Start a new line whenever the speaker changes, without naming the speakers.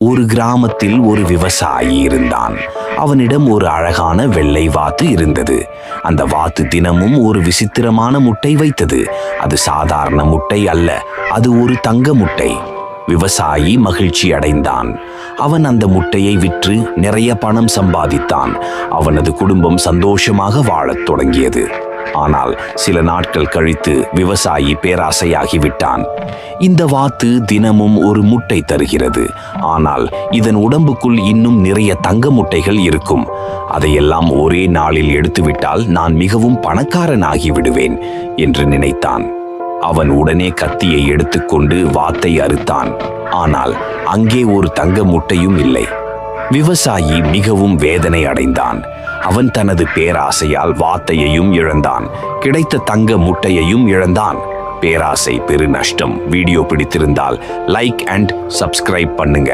ஒரு கிராமத்தில் ஒரு விவசாயி இருந்தான். அவனிடம் ஒரு அழகான வெள்ளை வாத்து இருந்தது. அந்த வாத்து தினமும் ஒரு விசித்திரமான முட்டை வைத்தது. அது சாதாரண முட்டை அல்ல, அது ஒரு தங்க முட்டை. விவசாயி மகிழ்ச்சி அடைந்தான். அவன் அந்த முட்டையை விற்று நிறைய பணம் சம்பாதித்தான். அவனது குடும்பம் சந்தோஷமாக வாழத் தொடங்கியது. ஆனால் சில நாட்கள் கழித்து விவசாயி பேராசையாகிவிட்டான். இந்த வாத்து தினமும் ஒரு முட்டை தருகிறது, ஆனால் இதன் உடம்புக்குள் இன்னும் நிறைய தங்க முட்டைகள் இருக்கும். அதையெல்லாம் ஒரே நாளில் எடுத்துவிட்டால் நான் மிகவும் பணக்காரனாகி விடுவேன் என்று நினைத்தான். அவன் உடனே கத்தியை எடுத்துக்கொண்டு வாத்தை அறுத்தான். ஆனால் அங்கே ஒரு தங்க முட்டையும் இல்லை. விவசாயி மிகவும் வேதனை அடைந்தான். அவன் தனது பேராசையால் வாத்தையையும் இழந்தான், கிடைத்த தங்க முட்டையையும் இழந்தான். பேராசை பெரு நஷ்டம். வீடியோ பிடித்திருந்தால் லைக் அண்ட் சப்ஸ்கிரைப் பண்ணுங்க.